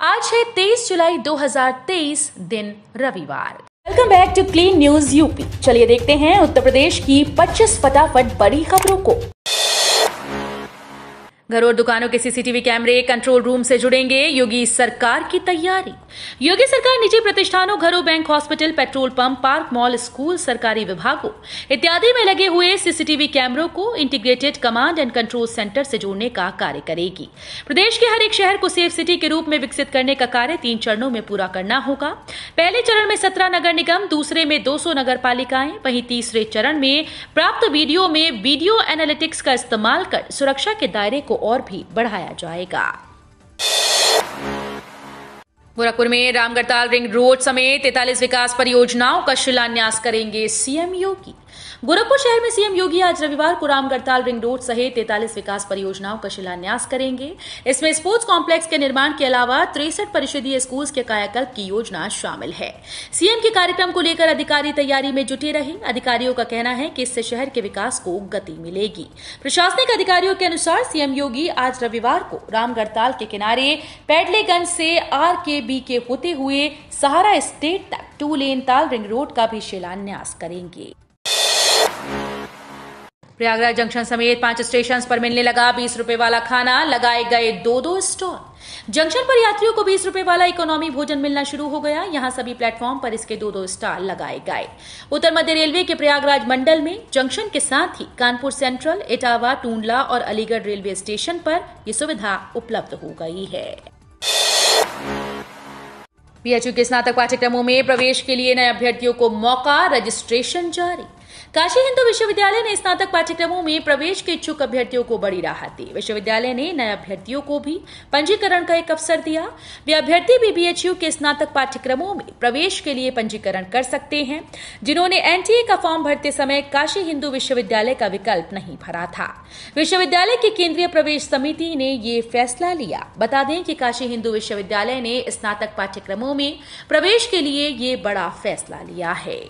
आज है 23 जुलाई 2023, दिन रविवार। Welcome back to Clean News UP. चलिए देखते हैं उत्तर प्रदेश की 25 फटाफट बड़ी खबरों को। घरों और दुकानों के सीसीटीवी कैमरे कंट्रोल रूम से जुड़ेंगे, योगी सरकार की तैयारी। योगी सरकार निजी प्रतिष्ठानों, घरों, bank, hospital, petrol pump, park, mall, school, सरकारी विभागों इत्यादि में लगे हुए सीसीटीवी कैमरों को integrated command and control centre से जोड़ने का कार्य करेगी। प्रदेश के हर एक शहर को सेफ सिटी के रूप में विकसित करने का कार्य 3 चरणों में पूरा करना होगा। पहले चरण में 17 नगर निगम, दूसरे में 200 नगर पालिकाएं, वहीं तीसरे चरण में प्राप्त वीडियो में वीडियो एनालिटिक्स का इस्तेमाल कर सुरक्षा के दायरे को और भी बढ़ाया जाएगा। गोरखपुर में रामगढ़ताल रिंग रोड समेत 43 विकास परियोजनाओं का शिलान्यास करेंगे सीएम योगी। गोरखपुर शहर में सीएम योगी आज रविवार को रामगढ़ताल रिंग रोड सहित 43 विकास परियोजनाओं का शिलान्यास करेंगे। इसमें स्पोर्ट्स कॉम्प्लेक्स के निर्माण के अलावा 63 परिषदीय स्कूल्स के कायाकल्प की योजना शामिल है। सीएम के कार्यक्रम को लेकर अधिकारी तैयारी में जुटे रहे। अधिकारियों का कहना है कि इससे शहर के विकास को गति मिलेगी। प्रशासनिक अधिकारियों के अनुसार सीएम योगी आज रविवार को रामगढ़ताल के किनारे पैडलेगंज से RKB के होते हुए सहारा स्टेट तक 2 लेन ताल रिंग रोड का भी शिलान्यास करेंगे। प्रयागराज जंक्शन समेत 5 स्टेशन पर मिलने लगा 20 रुपए वाला खाना, लगाए गए 2 स्टॉल। जंक्शन पर यात्रियों को 20 रुपए वाला इकोनॉमी भोजन मिलना शुरू हो गया। यहां सभी प्लेटफॉर्म पर इसके 2 स्टॉल लगाए गए। उत्तर मध्य रेलवे के प्रयागराज मंडल में जंक्शन के साथ ही कानपुर सेंट्रल, इटावा, टूंडला और अलीगढ़ रेलवे स्टेशन पर यह सुविधा उपलब्ध हो गई है। PHU के स्नातक पाठ्यक्रमों में प्रवेश के लिए नए अभ्यर्थियों को मौका, रजिस्ट्रेशन जारी। काशी हिंदू विश्वविद्यालय ने स्नातक पाठ्यक्रमों में प्रवेश के इच्छुक अभ्यर्थियों को बड़ी राहत दी। विश्वविद्यालय ने नए अभ्यर्थियों को भी पंजीकरण का एक अवसर दिया। वे अभ्यर्थी भी PHU के स्नातक पाठ्यक्रमों में प्रवेश के लिए पंजीकरण कर सकते हैं, जिन्होंने NTA का फॉर्म भरते समय काशी हिंदू विश्वविद्यालय का विकल्प नहीं भरा था। विश्वविद्यालय की केंद्रीय प्रवेश समिति ने ये फैसला लिया। बता दें कि काशी हिंदू विश्वविद्यालय ने स्नातक पाठ्यक्रमों में प्रवेश के लिए ये बड़ा फैसला लिया है।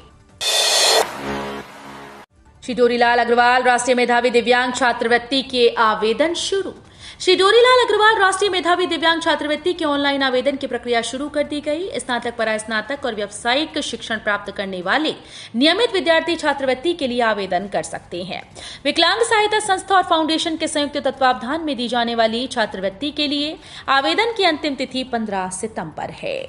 श्री डोरीलाल अग्रवाल राष्ट्रीय मेधावी दिव्यांग छात्रवृत्ति के आवेदन शुरू। श्री डोरीलाल अग्रवाल राष्ट्रीय मेधावी दिव्यांग छात्रवृत्ति के ऑनलाइन आवेदन की प्रक्रिया शुरू कर दी गई। स्नातक, परास्नातक और व्यावसायिक शिक्षण प्राप्त करने वाले नियमित विद्यार्थी छात्रवृत्ति के लिए आवेदन कर सकते हैं। विकलांग सहायता संस्था और फाउंडेशन के संयुक्त तत्वावधान में दी जाने वाली छात्रवृत्ति के लिए आवेदन की अंतिम तिथि 15 सितंबर है।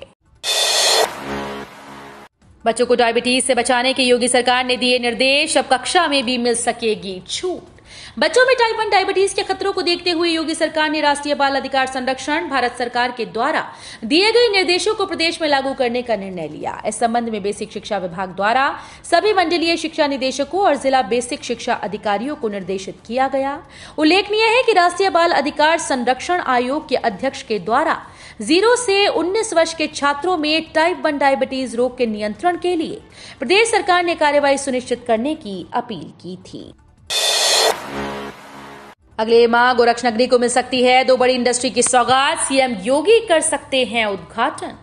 बच्चों को डायबिटीज से बचाने के योगी सरकार ने दिए निर्देश, अब कक्षा में भी मिल सकेगी छूट। बच्चों में टाइप 1 डायबिटीज के खतरों को देखते हुए योगी सरकार ने राष्ट्रीय बाल अधिकार संरक्षण भारत सरकार के द्वारा दिए गए निर्देशों को प्रदेश में लागू करने का निर्णय लिया। इस संबंध में बेसिक शिक्षा विभाग द्वारा सभी मंडलीय शिक्षा निदेशकों और जिला बेसिक शिक्षा अधिकारियों को निर्देशित किया गया। उल्लेखनीय है कि राष्ट्रीय बाल अधिकार संरक्षण आयोग के अध्यक्ष के द्वारा 0 से 19 वर्ष के छात्रों में टाइप 1 डायबिटीज रोग के नियंत्रण के लिए प्रदेश सरकार ने कार्रवाई सुनिश्चित करने की अपील की थी। अगले माह गोरक्षनगरी को मिल सकती है 2 बड़ी इंडस्ट्री की सौगात, सीएम योगी कर सकते हैं उद्घाटन।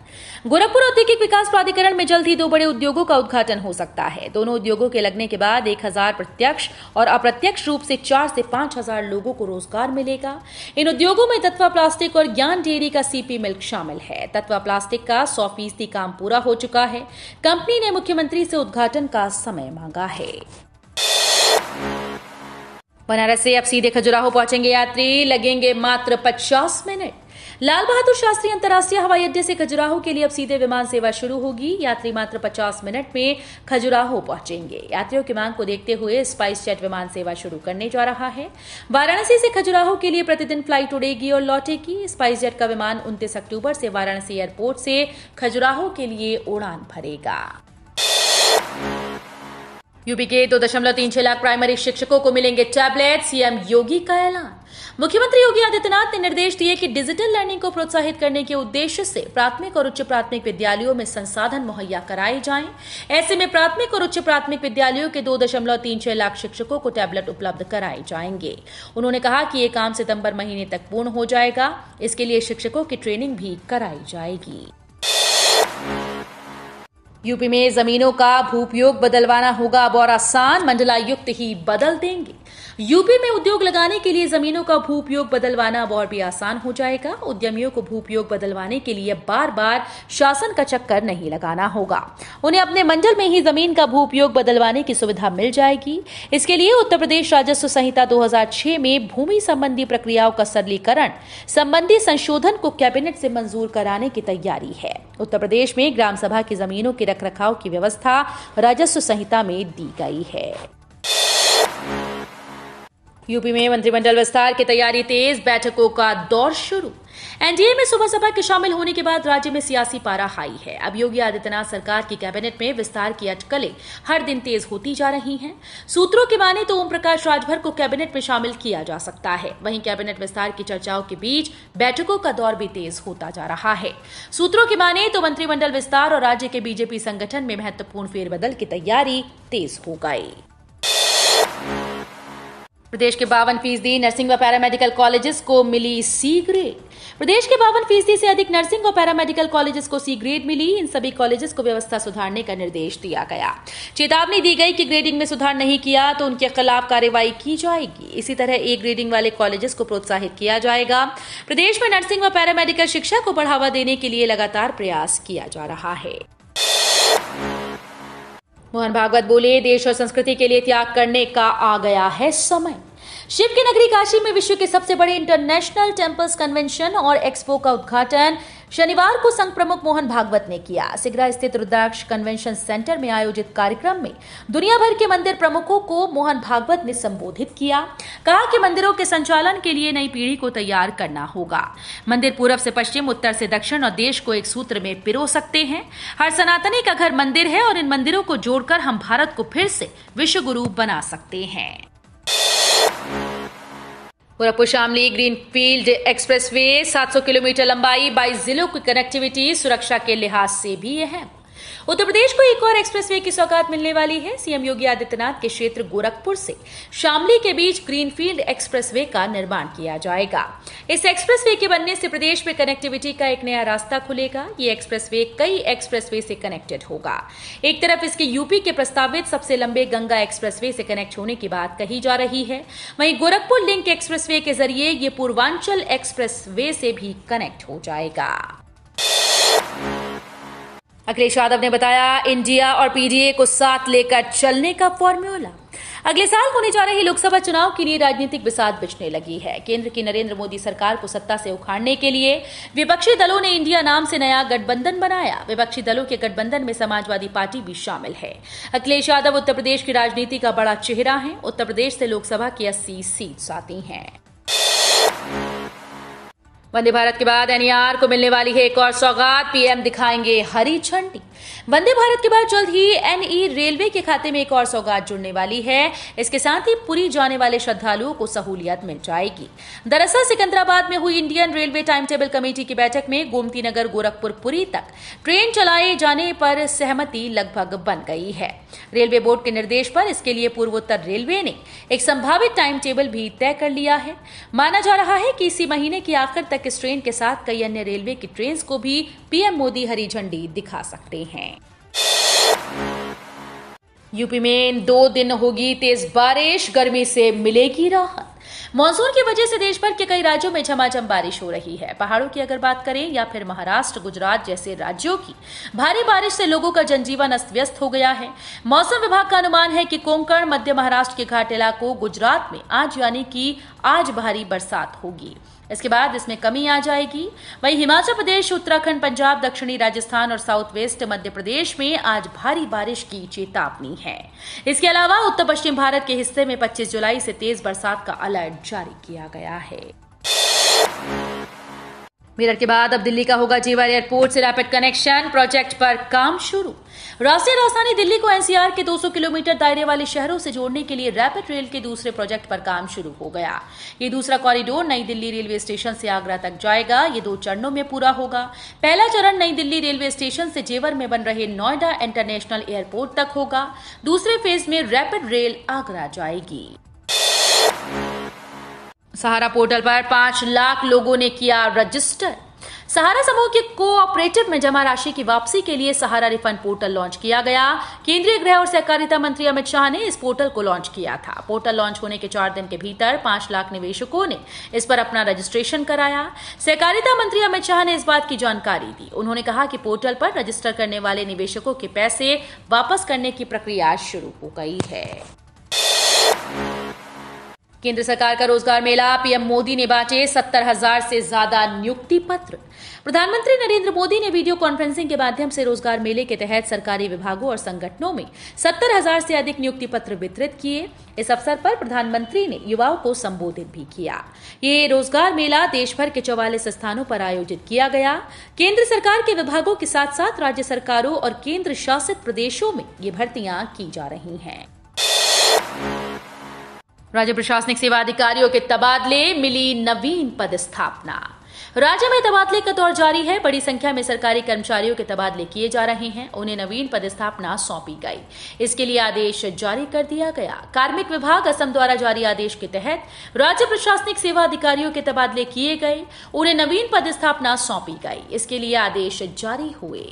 गोरखपुर औद्योगिक विकास प्राधिकरण में जल्द ही 2 बड़े उद्योगों का उद्घाटन हो सकता है। दोनों उद्योगों के लगने के बाद 1000 प्रत्यक्ष और अप्रत्यक्ष रूप से 4 से 5000 लोगों को रोजगार मिलेगा। इन उद्योगों में तत्वा प्लास्टिक और ज्ञान डेयरी का CP मिल्क शामिल है। तत्वा प्लास्टिक का 100% काम पूरा हो चुका है। कंपनी ने मुख्यमंत्री से उद्घाटन का समय मांगा है। बनारस से अब सीधे खजुराहो पहुंचेंगे यात्री, लगेंगे मात्र 50 मिनट। लाल बहादुर शास्त्री अंतर्राष्ट्रीय हवाई अड्डे से खजुराहो के लिए अब सीधे विमान सेवा शुरू होगी। यात्री मात्र 50 मिनट में खजुराहो पहुंचेंगे। यात्रियों की मांग को देखते हुए स्पाइस जेट विमान सेवा शुरू करने जा रहा है। वाराणसी से खजुराहो के लिए प्रतिदिन फ्लाइट उड़ेगी और लौटेगी। स्पाइस जेट का विमान 29 अक्टूबर से वाराणसी एयरपोर्ट से खजुराहो के लिए उड़ान भरेगा। यूपी के 2.36 लाख प्राइमरी शिक्षकों को मिलेंगे टैबलेट, सीएम योगी का ऐलान। मुख्यमंत्री योगी आदित्यनाथ ने निर्देश दिए कि डिजिटल लर्निंग को प्रोत्साहित करने के उद्देश्य से प्राथमिक और उच्च प्राथमिक विद्यालयों में संसाधन मुहैया कराए जाएं। ऐसे में प्राथमिक और उच्च प्राथमिक विद्यालयों के 2.36 लाख शिक्षकों को टैबलेट उपलब्ध कराए जाएंगे। उन्होंने कहा कि ये काम सितंबर महीने तक पूर्ण हो जाएगा। इसके लिए शिक्षकों की ट्रेनिंग भी कराई जाएगी। यूपी में जमीनों का भूपयोग बदलवाना होगा अब और आसान, मंडलायुक्त ही बदल देंगे। यूपी में उद्योग लगाने के लिए जमीनों का भू उपयोग बदलवाना अब और भी आसान हो जाएगा। उद्यमियों को भू उपयोग बदलवाने के लिए बार बार शासन का चक्कर नहीं लगाना होगा। उन्हें अपने मंडल में ही जमीन का भू उपयोग बदलवाने की सुविधा मिल जाएगी। इसके लिए उत्तर प्रदेश राजस्व संहिता 2006 में भूमि संबंधी प्रक्रियाओं का सरलीकरण संबंधी संशोधन को कैबिनेट से मंजूर कराने की तैयारी है। उत्तर प्रदेश में ग्राम सभा की जमीनों के रखरखाव की व्यवस्था राजस्व संहिता में दी गई है। यूपी में मंत्रिमंडल विस्तार की तैयारी तेज, बैठकों का दौर शुरू। एनडीए में सुबह सपा के शामिल होने के बाद राज्य में सियासी पारा हाई है। अब योगी आदित्यनाथ सरकार की कैबिनेट में विस्तार की अटकलें हर दिन तेज होती जा रही हैं। सूत्रों की माने तो ओम प्रकाश राजभर को कैबिनेट में शामिल किया जा सकता है। वहीं कैबिनेट विस्तार की चर्चाओं के बीच बैठकों का दौर भी तेज होता जा रहा है। सूत्रों की माने तो मंत्रिमंडल विस्तार और राज्य के बीजेपी संगठन में महत्वपूर्ण फेरबदल की तैयारी तेज हो गई। प्रदेश के 52% नर्सिंग व पैरामेडिकल कॉलेजेस को मिली सी ग्रेड। प्रदेश के 52% से अधिक नर्सिंग और पैरामेडिकल कॉलेजेस को सी ग्रेड मिली। इन सभी कॉलेजेस को व्यवस्था सुधारने का निर्देश दिया गया। चेतावनी दी गई कि ग्रेडिंग में सुधार नहीं किया तो उनके खिलाफ कार्रवाई की जाएगी। इसी तरह ए ग्रेडिंग वाले कॉलेजेस को प्रोत्साहित किया जाएगा। प्रदेश में नर्सिंग व पैरामेडिकल शिक्षा को बढ़ावा देने के लिए लगातार प्रयास किया जा रहा है। मोहन भागवत बोले, देश और संस्कृति के लिए त्याग करने का आ गया है समय। शिव की नगरी काशी में विश्व के सबसे बड़े इंटरनेशनल टेम्पल्स कन्वेंशन और एक्सपो का उद्घाटन शनिवार को संघ प्रमुख मोहन भागवत ने किया। सिगरा स्थित रुद्राक्ष कन्वेंशन सेंटर में आयोजित कार्यक्रम में दुनिया भर के मंदिर प्रमुखों को मोहन भागवत ने संबोधित किया। कहा कि मंदिरों के संचालन के लिए नई पीढ़ी को तैयार करना होगा। मंदिर पूरब से पश्चिम, उत्तर से दक्षिण और देश को एक सूत्र में पिरो सकते हैं। हर सनातनी का घर मंदिर है और इन मंदिरों को जोड़कर हम भारत को फिर से विश्व गुरु बना सकते हैं। Gorakhpur Shamli greenfield expressway 700 kilometre लंबाई, 22 जिलों की कनेक्टिविटी सुरक्षा के लिहाज से भी अहम। उत्तर प्रदेश को एक और एक्सप्रेसवे की सौगात मिलने वाली है। सीएम योगी आदित्यनाथ के क्षेत्र गोरखपुर से शामली के बीच ग्रीनफील्ड एक्सप्रेसवे का निर्माण किया जाएगा। इस एक्सप्रेसवे के बनने से प्रदेश में कनेक्टिविटी का एक नया रास्ता खुलेगा। ये एक्सप्रेसवे कई एक्सप्रेसवे से कनेक्टेड होगा। एक तरफ इसके यूपी के प्रस्तावित सबसे लंबे गंगा एक्सप्रेसवे से कनेक्ट होने की बात कही जा रही है। वहीं गोरखपुर लिंक एक्सप्रेसवे के जरिए ये पूर्वांचल एक्सप्रेसवे से भी कनेक्ट हो जाएगा। अखिलेश यादव ने बताया, इंडिया और पीडीए को साथ लेकर चलने का फॉर्मूला। अगले साल होने जा रहे लोकसभा चुनाव के लिए राजनीतिक बिसात बिछने लगी है। केंद्र की नरेंद्र मोदी सरकार को सत्ता से उखाड़ने के लिए विपक्षी दलों ने इंडिया नाम से नया गठबंधन बनाया। विपक्षी दलों के गठबंधन में समाजवादी पार्टी भी शामिल है। अखिलेश यादव उत्तर प्रदेश की राजनीति का बड़ा चेहरा है। उत्तर प्रदेश से लोकसभा की 80 सीट आती हैं। वंदे भारत के बाद एनईआर को मिलने वाली है एक और सौगात, पीएम दिखाएंगे हरी झंडी। वंदे भारत के बाद जल्द ही एनई रेलवे के खाते में एक और सौगात जुड़ने वाली है। इसके साथ ही पुरी जाने वाले श्रद्धालुओं को सहूलियत मिल जाएगी। दरअसल सिकंदराबाद में हुई Indian railway time table committee की बैठक में गोमती नगर गोरखपुर पुरी तक ट्रेन चलाए जाने पर सहमति लगभग बन गई है। रेलवे बोर्ड के निर्देश पर इसके लिए पूर्वोत्तर रेलवे ने एक संभावित टाइम टेबल भी तय कर लिया है। माना जा रहा है कि इसी महीने के आखिर तक इस ट्रेन के साथ कई अन्य रेलवे की ट्रेन को भी पीएम मोदी हरी झंडी दिखा सकते हैं। यूपी में इन 2 दिन होगी तेज बारिश, गर्मी से मिलेगी राहत। मानसून की वजह से देश भर के कई राज्यों में झमाझम बारिश हो रही है। पहाड़ों की अगर बात करें या फिर महाराष्ट्र, गुजरात जैसे राज्यों की भारी बारिश से लोगों का जनजीवन अस्त व्यस्त हो गया है। मौसम विभाग का अनुमान है कि कोंकण, मध्य महाराष्ट्र के घाट इलाकों, गुजरात में आज यानी कि आज भारी बरसात होगी। इसके बाद इसमें कमी आ जाएगी। वहीं हिमाचल प्रदेश, उत्तराखंड, पंजाब, दक्षिणी राजस्थान और साउथ वेस्ट मध्य प्रदेश में आज भारी बारिश की चेतावनी है। इसके अलावा उत्तर पश्चिम भारत के हिस्से में 25 जुलाई से तेज बरसात का अलर्ट जारी किया गया है। मेरठ के बाद अब दिल्ली का होगा जेवर एयरपोर्ट से रैपिड कनेक्शन, प्रोजेक्ट पर काम शुरू। राष्ट्रीय राजधानी दिल्ली को एनसीआर के 200 किलोमीटर दायरे वाले शहरों से जोड़ने के लिए रैपिड रेल के दूसरे प्रोजेक्ट पर काम शुरू हो गया। ये दूसरा कॉरिडोर नई दिल्ली रेलवे स्टेशन से आगरा तक जाएगा। ये 2 चरणों में पूरा होगा। पहला चरण नई दिल्ली रेलवे स्टेशन से जेवर में बन रहे नोएडा इंटरनेशनल एयरपोर्ट तक होगा। दूसरे फेज में रैपिड रेल आगरा जाएगी। सहारा पोर्टल पर 5 लाख लोगों ने किया रजिस्टर। सहारा समूह के कोऑपरेटिव में जमा राशि की वापसी के लिए सहारा रिफंड पोर्टल लॉन्च किया गया। केंद्रीय गृह और सहकारिता मंत्री अमित शाह ने इस पोर्टल को लॉन्च किया था। पोर्टल लॉन्च होने के 4 दिन के भीतर 5 लाख निवेशकों ने इस पर अपना रजिस्ट्रेशन कराया। सहकारिता मंत्री अमित शाह ने इस बात की जानकारी दी। उन्होंने कहा कि पोर्टल पर रजिस्टर करने वाले निवेशकों के पैसे वापस करने की प्रक्रिया शुरू हो गई है। केंद्र सरकार का रोजगार मेला, पीएम मोदी ने बांटे 70,000 से ज्यादा नियुक्ति पत्र। प्रधानमंत्री नरेंद्र मोदी ने वीडियो कॉन्फ्रेंसिंग के माध्यम से रोजगार मेले के तहत सरकारी विभागों और संगठनों में 70,000 से अधिक नियुक्ति पत्र वितरित किए। इस अवसर पर प्रधानमंत्री ने युवाओं को संबोधित भी किया। ये रोजगार मेला देश भर के 44 स्थानों पर आयोजित किया गया। केंद्र सरकार के विभागों के साथ साथ राज्य सरकारों और केंद्र शासित प्रदेशों में ये भर्तियां की जा रही हैं। राज्य प्रशासनिक सेवा अधिकारियों के तबादले, मिली नवीन पदस्थापना। राज्य में तबादले का दौर जारी है। बड़ी संख्या में सरकारी कर्मचारियों के तबादले किए जा रहे हैं। उन्हें नवीन पदस्थापना सौंपी गई। इसके लिए आदेश जारी कर दिया गया। कार्मिक विभाग असम द्वारा जारी आदेश के तहत राज्य प्रशासनिक सेवा अधिकारियों के तबादले किए गए। उन्हें नवीन पदस्थापना सौंपी गई। इसके लिए आदेश जारी हुए।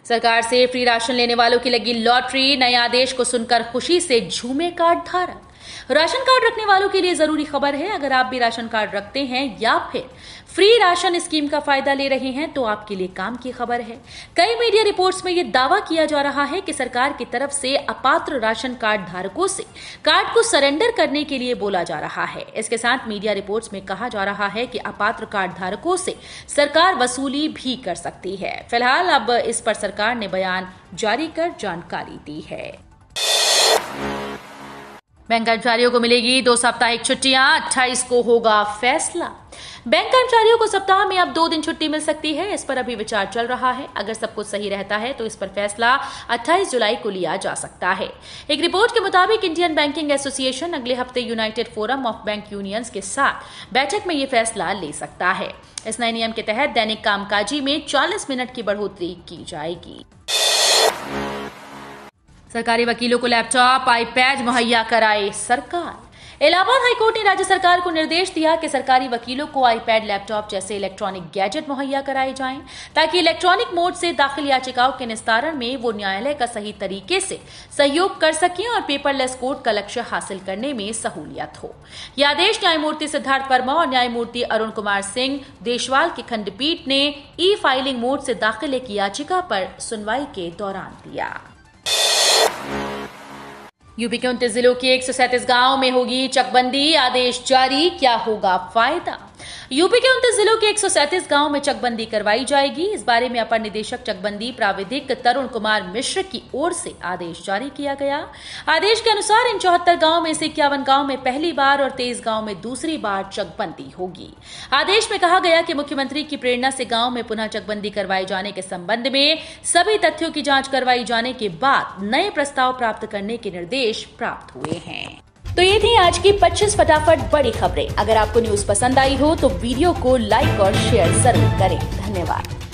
सरकार से फ्री राशन लेने वालों की लगी लॉटरी। नए आदेश को सुनकर खुशी से झूमे कार्ड धारक। राशन कार्ड रखने वालों के लिए जरूरी खबर है। अगर आप भी राशन कार्ड रखते हैं या फिर फ्री राशन स्कीम का फायदा ले रहे हैं तो आपके लिए काम की खबर है। कई मीडिया रिपोर्ट्स में यह दावा किया जा रहा है कि सरकार की तरफ से अपात्र राशन कार्ड धारकों से कार्ड को सरेंडर करने के लिए बोला जा रहा है। इसके साथ मीडिया रिपोर्ट्स में कहा जा रहा है कि अपात्र कार्ड धारकों से सरकार वसूली भी कर सकती है। फिलहाल अब इस पर सरकार ने बयान जारी कर जानकारी दी है। बैंक कर्मचारियों को मिलेगी 2 साप्ताहिक छुट्टियां, 28 को होगा फैसला। बैंक कर्मचारियों को सप्ताह में अब 2 दिन छुट्टी मिल सकती है। इस पर अभी विचार चल रहा है। अगर सब कुछ सही रहता है तो इस पर फैसला 28 जुलाई को लिया जा सकता है। एक रिपोर्ट के मुताबिक इंडियन बैंकिंग एसोसिएशन अगले हफ्ते United forum of bank unions के साथ बैठक में ये फैसला ले सकता है। इस नए नियम के तहत दैनिक कामकाजी में 40 मिनट की बढ़ोतरी की जाएगी। सरकारी वकीलों को लैपटॉप, आईपैड मुहैया कराए सरकार। इलाहाबाद हाईकोर्ट ने राज्य सरकार को निर्देश दिया कि सरकारी वकीलों को आईपैड, लैपटॉप जैसे इलेक्ट्रॉनिक गैजेट मुहैया कराए जाएं, ताकि इलेक्ट्रॉनिक मोड से दाखिल याचिकाओं के निस्तारण में वो न्यायालय का सही तरीके से सहयोग कर सकें और पेपरलेस कोर्ट का लक्ष्य हासिल करने में सहूलियत हो। यह आदेश न्यायमूर्ति सिद्धार्थ वर्मा और न्यायमूर्ति अरुण कुमार सिंह देशवाल की खंडपीठ ने ई फाइलिंग मोड से दाखिल एक याचिका पर सुनवाई के दौरान दिया। यूपी के 29 जिलों के 137 गांव में होगी चकबंदी, आदेश जारी, क्या होगा फायदा। यूपी के 29 जिलों के 137 गांव में चकबंदी करवाई जाएगी। इस बारे में अपर निदेशक चकबंदी प्राविधिक तरुण कुमार मिश्र की ओर से आदेश जारी किया गया। आदेश के अनुसार इन 74 गांव में से 51 गांव में पहली बार और 23 गांव में दूसरी बार चकबंदी होगी। आदेश में कहा गया कि मुख्यमंत्री की प्रेरणा से गांव में पुनः चकबंदी करवाए जाने के संबंध में सभी तथ्यों की जांच करवाई जाने के बाद नए प्रस्ताव प्राप्त करने के निर्देश प्राप्त हुए हैं। तो ये थी आज की 25 फटाफट बड़ी खबरें। अगर आपको न्यूज पसंद आई हो तो वीडियो को लाइक और शेयर जरूर करें। धन्यवाद।